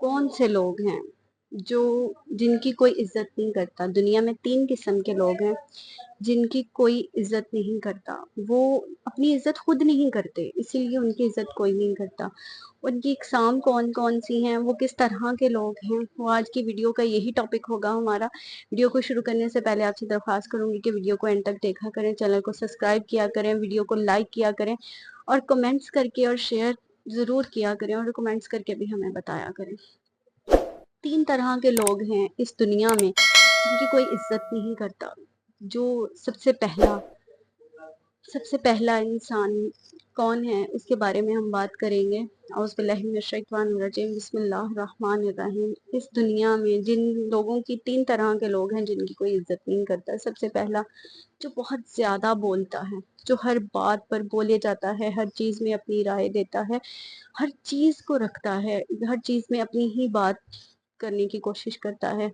कौन से लोग हैं जो जिनकी कोई इज्जत नहीं करता। दुनिया में 3 किस्म के लोग हैं जिनकी कोई इज्जत नहीं करता। वो अपनी इज्जत खुद नहीं करते, इसीलिए उनकी इज्जत कोई नहीं करता। उनकी इकसाम कौन कौन सी हैं, वो किस तरह के लोग हैं, वो आज की वीडियो का यही टॉपिक होगा हमारा। वीडियो को शुरू करने से पहले आपसे दरख्वास्त करूंगी कि वीडियो को एंड तक देखा करें, चैनल को सब्सक्राइब किया करें, वीडियो को लाइक किया करें और कमेंट्स करके और शेयर जरूर किया करें और कमेंट्स करके भी हमें बताया करें। 3 तरह के लोग हैं इस दुनिया में जिनकी कोई इज्जत नहीं करता। जो सबसे पहला इंसान कौन है उसके बारे में हम बात करेंगे। औज़ुबिल्लाहिमिनश्शैतानिर्रजीम, बिस्मिल्लाहिर्रहमानिर्रहीम। इस दुनिया में जिन लोगों की 3 तरह के लोग हैं जिनकी कोई इज्जत नहीं करता। सबसे पहला, जो बहुत ज्यादा बोलता है, जो हर बात पर बोले जाता है, हर चीज में अपनी राय देता है, हर चीज को रखता है, हर चीज में अपनी ही बात करने की कोशिश करता है।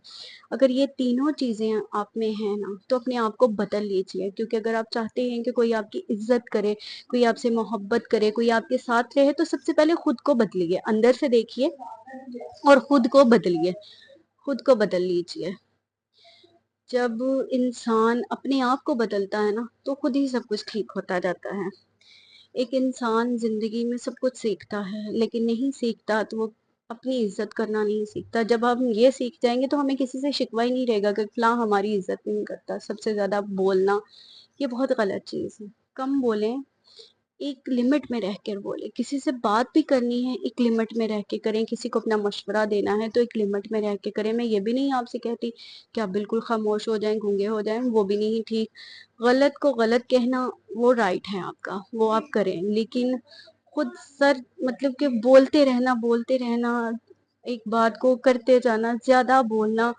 अगर ये तीनों चीजें आप में हैं ना, तो अपने आप को बदल लीजिए। क्योंकि अगर आप चाहते हैं कि कोई आपकी इज्जत करे, कोई आपसे मोहब्बत करे, कोई आपके साथ रहे, तो सबसे पहले खुद को बदलिए। अंदर से देखिए और खुद को बदलिए, खुद को बदल लीजिए। जब इंसान अपने आप को बदलता है ना, तो खुद ही सब कुछ ठीक होता जाता है। एक इंसान जिंदगी में सब कुछ सीखता है, लेकिन नहीं सीखता तो वो अपनी इज्जत करना नहीं सीखता। जब हम ये सीख जाएंगे तो हमें किसी से शिकवा ही नहीं रहेगा कि फलां हमारी इज्जत नहीं करता। सबसे ज्यादा बोलना ये बहुत गलत चीज है। कम बोलें, एक लिमिट में रह कर बोले। किसी से बात भी करनी है एक लिमिट में रह के करें। किसी को अपना मशवरा देना है तो एक लिमिट में रह के करें। मैं ये भी नहीं आपसे कहती कि आप बिल्कुल खामोश हो जाएं, गूंगे हो जाएं, वो भी नहीं ठीक। गलत को गलत कहना वो राइट है आपका, वो आप करें, लेकिन खुद सर मतलब कि बोलते रहना, एक बात को करते जाना, ज्यादा बोलना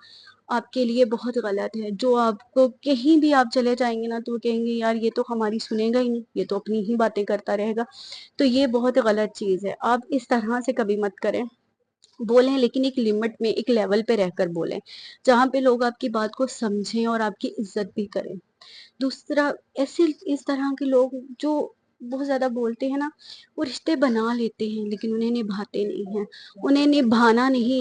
आपके लिए बहुत गलत है। जो आपको कहीं भी आप चले जाएंगे ना, तो वो कहेंगे यार ये तो हमारी सुनेगा ही नहीं, ये तो अपनी ही बातें करता रहेगा। तो ये बहुत गलत चीज है। आप इस तरह से कभी मत करें। बोलें, लेकिन एक लिमिट में, एक लेवल पे रहकर बोलें, जहाँ पे लोग आपकी बात को समझें और आपकी इज्जत भी करें। दूसरा, ऐसे इस तरह के लोग जो बहुत ज्यादा बोलते हैं ना, वो रिश्ते बना लेते हैं लेकिन उन्हें निभाते नहीं हैं। उन्हें निभाना नहीं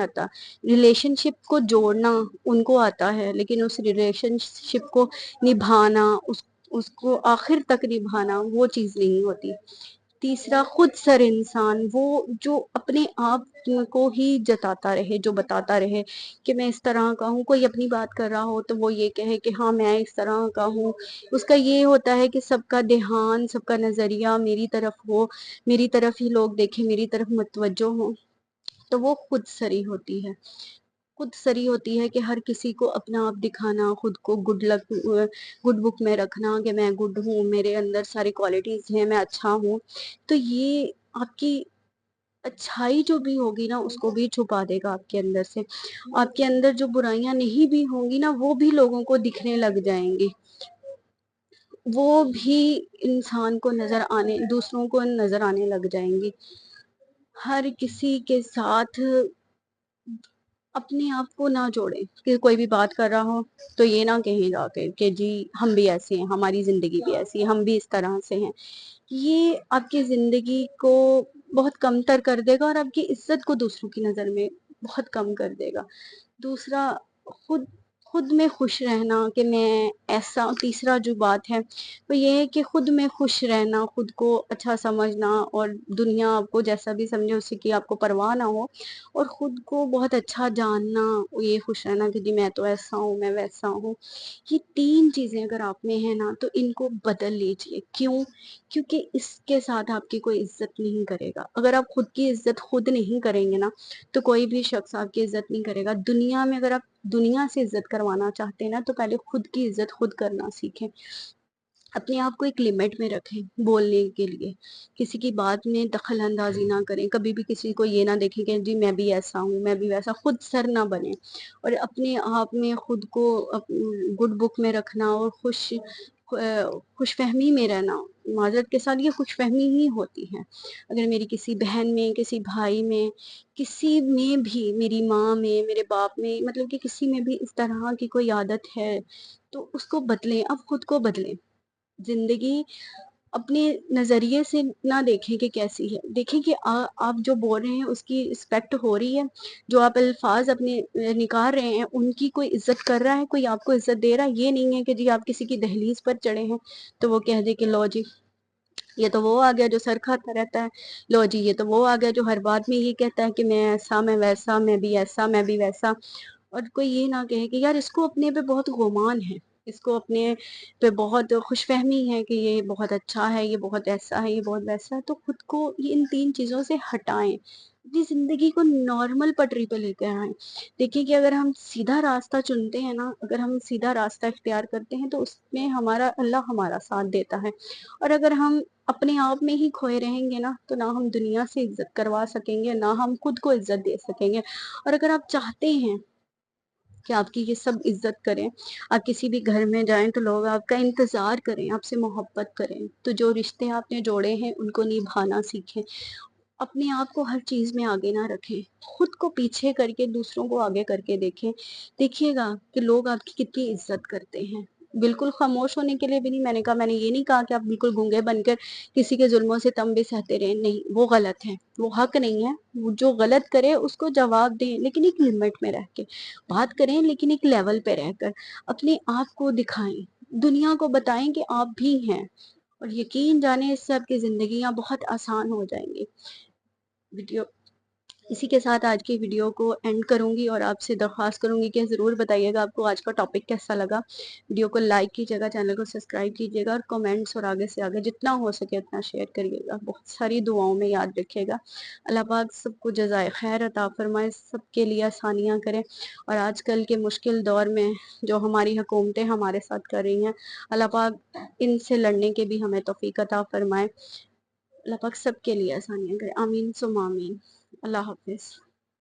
आता। रिलेशनशिप को जोड़ना उनको आता है, लेकिन उस रिलेशनशिप को निभाना, उसको आखिर तक निभाना वो चीज नहीं होती। तीसरा, खुद सर इंसान, वो जो अपने आप को ही जताता रहे, जो बताता रहे कि मैं इस तरह का हूँ। कोई अपनी बात कर रहा हो तो वो ये कहे कि हाँ मैं इस तरह का हूँ। उसका ये होता है कि सबका ध्यान, सबका नजरिया मेरी तरफ हो, मेरी तरफ ही लोग देखें, मेरी तरफ मुतवज्जो हो। तो वो खुद सरी होती है कि हर किसी को अपना आप दिखाना, खुद को गुड बुक में रखना कि मैं गुड हूँ, मेरे अंदर सारी क्वालिटीज हैं, मैं अच्छा हूँ। तो ये आपकी अच्छाई जो भी होगी ना, उसको भी छुपा देगा आपके अंदर से। आपके अंदर जो बुराइयां नहीं भी होंगी ना, वो भी लोगों को दिखने लग जाएंगी। वो भी इंसान को दूसरों को नजर आने लग जाएंगी। हर किसी के साथ अपने आप को ना जोड़े। कि कोई भी बात कर रहा हो तो ये ना कहें जाके कि जी हम भी ऐसे हैं, हमारी जिंदगी भी ऐसी है, हम भी इस तरह से हैं। ये आपकी जिंदगी को बहुत कमतर कर देगा और आपकी इज्जत को दूसरों की नजर में बहुत कम कर देगा। दूसरा, खुद खुद में खुश रहना कि मैं ऐसा। तीसरा जो बात है वो ये है कि खुद में खुश रहना, खुद को अच्छा समझना और दुनिया आपको जैसा भी समझे उससे की आपको परवाह ना हो, और खुद को बहुत अच्छा जानना, ये खुश रहना कि जी मैं तो ऐसा हूँ, मैं वैसा हूँ। ये 3 चीजें अगर आप में है ना, तो इनको बदल लीजिए। क्यों? क्योंकि इसके साथ आपकी कोई इज्जत नहीं करेगा। अगर आप खुद की इज्जत खुद नहीं करेंगे ना, तो कोई भी शख्स आपकी इज्जत नहीं करेगा दुनिया में। अगर आप दुनिया से इज्जत करवाना चाहते हैं ना, तो पहले खुद की इज्जत खुद करना सीखें। अपने आप को एक लिमिट में रखें बोलने के लिए। किसी की बात में दखल अंदाजी ना करें। कभी भी किसी को ये ना देखें कि जी मैं भी ऐसा हूँ, मैं भी वैसा। खुद सर ना बने और अपने आप में खुद को गुड बुक में रखना और खुशफहमी में रहना। माजरत के साथ ये खुशफहमी ही होती है। अगर मेरी किसी बहन में, किसी भाई में, किसी में भी, मेरी माँ में, मेरे बाप में, मतलब कि किसी में भी इस तरह की कोई आदत है, तो उसको बदलें। अब खुद को बदलें। जिंदगी اپنے نظریے سے نہ دیکھیں کہ کیسی ہے، دیکھیں کہ آپ جو بول رہے ہیں اس کی رسپیکٹ ہو رہی ہے، جو آپ الفاظ اپنے نکال رہے ہیں ان کی کوئی عزت کر رہا ہے، کوئی آپ کو عزت دے رہا ہے۔ یہ نہیں ہے کہ جی آپ کسی کی دہلیز پر چڑھے ہیں تو وہ کہہ دے کہ لو جی یہ تو وہ آ گیا جو سر کھاتا رہتا ہے، لو جی یہ تو وہ آ گیا جو ہر بات میں یہ کہتا ہے کہ میں ایسا، میں ویسا، میں بھی ایسا، میں بھی ویسا۔ اور کوئی یہ نہ کہے کہ یار اس کو اپنے پہ بہت گمان ہے، اس کو اپنے پہ بہت خوش فہمی ہے کہ یہ بہت اچھا ہے، یہ بہت ایسا ہے، یہ بہت ویسا ہے، تو خود کو ان 3 چیزوں سے ہٹائیں، اپنی زندگی کو نارمل پٹری پہ لے کے آئیں۔ دیکھیں کہ اگر ہم سیدھا راستہ چنتے ہیں نا، اگر ہم سیدھا راستہ اختیار کرتے ہیں تو اس میں اللہ ہمارا ساتھ دیتا ہے، اور اگر ہم اپنے آپ میں ہی کھوئے رہیں گے نا تو نہ ہم دنیا سے عزت کروا سکیں گے، نہ ہم خود کو عزت دے سکیں گے۔ اور اگر آپ چاہتے ہیں کہ آپ کی یہ سب عزت کریں، آپ کسی بھی گھر میں جائیں تو لوگ آپ کا انتظار کریں، آپ سے محبت کریں، تو جو رشتے آپ نے جوڑے ہیں ان کو نبھانا سیکھیں۔ اپنے آپ کو ہر چیز میں آگے نہ رکھیں، خود کو پیچھے کر کے دوسروں کو آگے کر کے دیکھیں، دیکھیے گا کہ لوگ آپ کی کتنی عزت کرتے ہیں۔ بالکل خاموش ہونے کے لیے بھی نہیں، میں نے یہ نہیں کہا کہ آپ بالکل گونگے بن کر کسی کے ظلموں سے تم بھی سہتے رہیں، نہیں، وہ غلط ہے، وہ حق نہیں ہے۔ وہ جو غلط کرے اس کو جواب دیں، لیکن ایک لمٹ میں رہ کے بات کریں، لیکن ایک لیول پہ رہ کر اپنے آپ کو دکھائیں، دنیا کو بتائیں کہ آپ بھی ہیں، اور یقین جانیں اس سے آپ کی زندگیاں بہت آسان ہو جائیں گی۔ ویڈیو اسی کے ساتھ آج کی ویڈیو کو اینڈ کروں گی، اور آپ سے درخواست کروں گی کہ ضرور بتائیے گا آپ کو آج کا ٹاپک کیسا لگا۔ ویڈیو کو لائک کیجیے گا، چینل کو سبسکرائب کیجیے گا، اور کمنٹس اور آگے سے آگے جتنا ہو سکے اتنا شیئر کریے گا۔ بہت ساری دعاؤں میں یاد رکھیے گا۔ اللہ پاک سب کو جزائے خیر عطا فرمائے، سب کے لیے آسانیاں کرے، اور آج کل کے مشکل دور میں جو ہماری حکومتیں ہمارے ساتھ کر رہی ہیں، اللہ پاک ان سے لڑنے کے بھی ہمیں توفیق عطا فرمائے۔ اللہ پاک سب کے لیے آسانیاں کرے، آمین ثم آمین۔ اللہ حافظ۔